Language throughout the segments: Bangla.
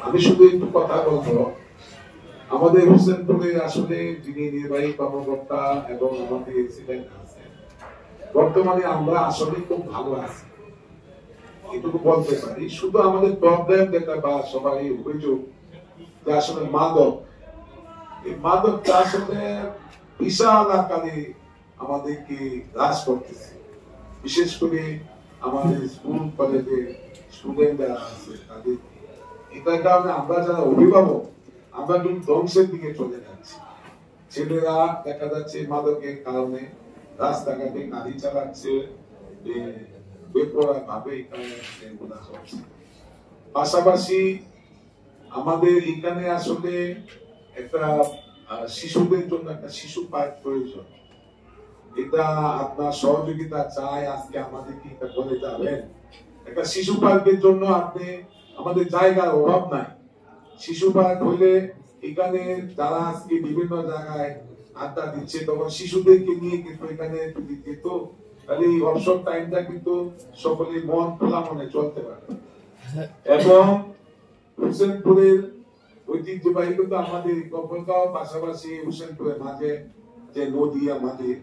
আমি শুধু একটু কথা বলবো, আমাদের হোসেনপুরে আসলে যিনি নির্বাহী কর্মকর্তা এবং আমাদের এক্সিডেন্ট আছে, বর্তমানে আমরা আসলে খুব ভালো আছি এটুকু বলতে পারি। শুধু আমাদের প্রবলেম যেটা বা সবাই অভিযোগ যে আসলে মাদক, এই মাদকটা আসলে বিশাল আকারে আমাদেরকে হ্রাস করতেছে। বিশেষ করে আমাদের স্কুল কলেজে স্টুডেন্ট যারা আছে তাদের, এটার কারণে আমরা যারা অভিভাবক আমরা কিন্তু ধ্বংসের দিকে চলে যাচ্ছি। ছেলেরা দেখা যাচ্ছে মাদকের কারণে রাস্তাঘাটে গাড়ি চালাচ্ছে, বেপরোয়া ভাবে এগুলা হচ্ছে। পাশাপাশি আমাদের এখানে আসলে একটা শিশুদের জন্য একটা শিশু পার্ক প্রয়োজন। এটা আপনার সহযোগিতা চাই, আজকে আমাদেরকে এটা বলে যাবেন। একটা শিশু পার্কের জন্য আপনি, আমাদের জায়গার অভাব নাই। শিশু পার্ক হইলে এখানে যারা আজকে বিভিন্ন জায়গায় আড্ডা দিচ্ছে, তখন শিশুদেরকে নিয়ে কিন্তু এখানে যদি যেত, তাহলে এই অবসর টাইমটা কিন্তু সকলে মন খোলা মনে চলতে পারে। এবং হোসেনপুরের ঐতিহ্যবাহী কিন্তু আমাদের গফরগাঁও, পাশাপাশি হোসেনপুরের মাঝে যে নদী, আমাদের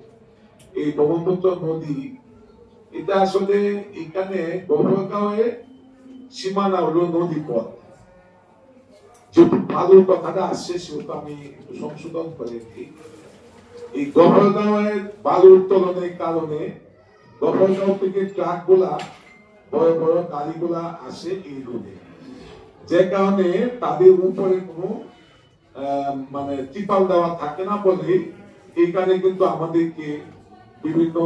এই ব্রহ্মপুত্র নদী, এটা আসলে এখানে গফরগাঁওয়ে সীমানা হলো নদী পথ। যেহেতু বালুর কথাটা আসছে সেহেতু আমি একটু সংশোধন করে দিই। এই গফরগাঁওয়ের বালু উত্তোলনের কারণে গফরগাঁও থেকে ট্রাক গুলা, বড় বড় গাড়িগুলা আসে এই রোডে, যে কারণে তাদের উপরে কোনো মানে ত্রিপাল দেওয়া থাকে না বলে এইখানে কিন্তু আমাদেরকে বিভিন্ন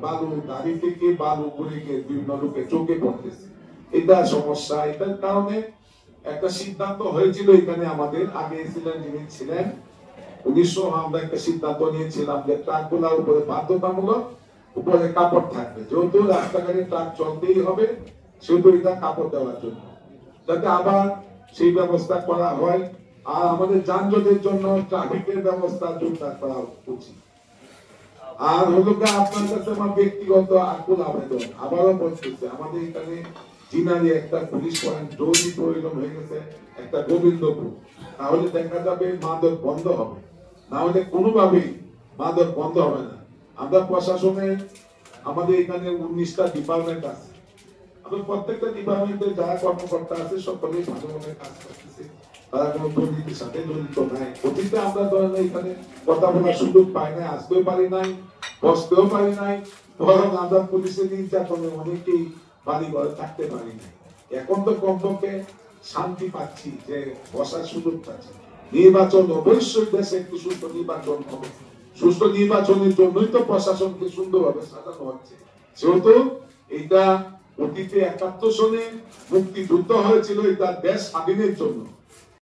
বালু গাড়ি থেকে বালু উপরে বিভিন্ন লোকের চোখে পড়তেছে। এটা সমস্যা। এটার কারণে একটা সিদ্ধান্ত হয়েছিল এখানে, আমাদের আগে যিনি ছিলেন 1900, আমরা একটা সিদ্ধান্ত নিয়েছিলাম যে ট্রাকগুলোর উপরে বাধ্যতামূলক উপরে কাপড় থাকবে। যেহেতু রাস্তাঘাটে ট্রাক চলতেই হবে, সেহেতু এটা কাপড় দেওয়ার জন্য, যাতে আবার সেই ব্যবস্থা করা হয়। আর আমাদের যানজটের জন্য ট্রাফিকের ব্যবস্থা জোরদার করা উচিত। আর হলো আপনার কাছে আমার ব্যক্তিগত আকুল আবেদন, আবারও বলতেছে, আমাদের এখানে জিনারি একটা পুলিশ পয়েন্ট জরুরি প্রয়োজন হয়ে গেছে, একটা গোবিন্দপুর। তাহলে দেখা যাবে মাদক বন্ধ হবে, না হলে কোনোভাবেই মাদক বন্ধ হবে না। আমরা প্রশাসনে আমাদের এখানে 19টা ডিপার্টমেন্ট আছে, আমরা প্রত্যেকটা ডিপার্টমেন্টে যারা কর্মকর্তা আছে সকলেই ভালোভাবে কাজ করতেছে, তারা কোনো দুর্নীতির সাথে জড়িত নাই। অতীতে আমরা ধরেন এখানে কথা বলার সুযোগ পাই নাই, আসতেও পারি নাই, বসতেও পারি নাই, বরং আমরা পুলিশের নির্যাতনে অনেকেই বাড়ি ঘরে থাকতে পারি নাই। এখন তো কমপক্ষে শান্তি পাচ্ছি, যে বসার সুযোগ পাচ্ছি। নির্বাচন অবশ্যই দেশে একটি সুস্থ নির্বাচন হবে, সুস্থ নির্বাচনের জন্যই তো প্রশাসনকে সুন্দরভাবে সাজানো হচ্ছে। সেহেতু এটা অতীতে 71 সনে মুক্তিযুদ্ধ হয়েছিল, এটা দেশ স্বাধীনের জন্য।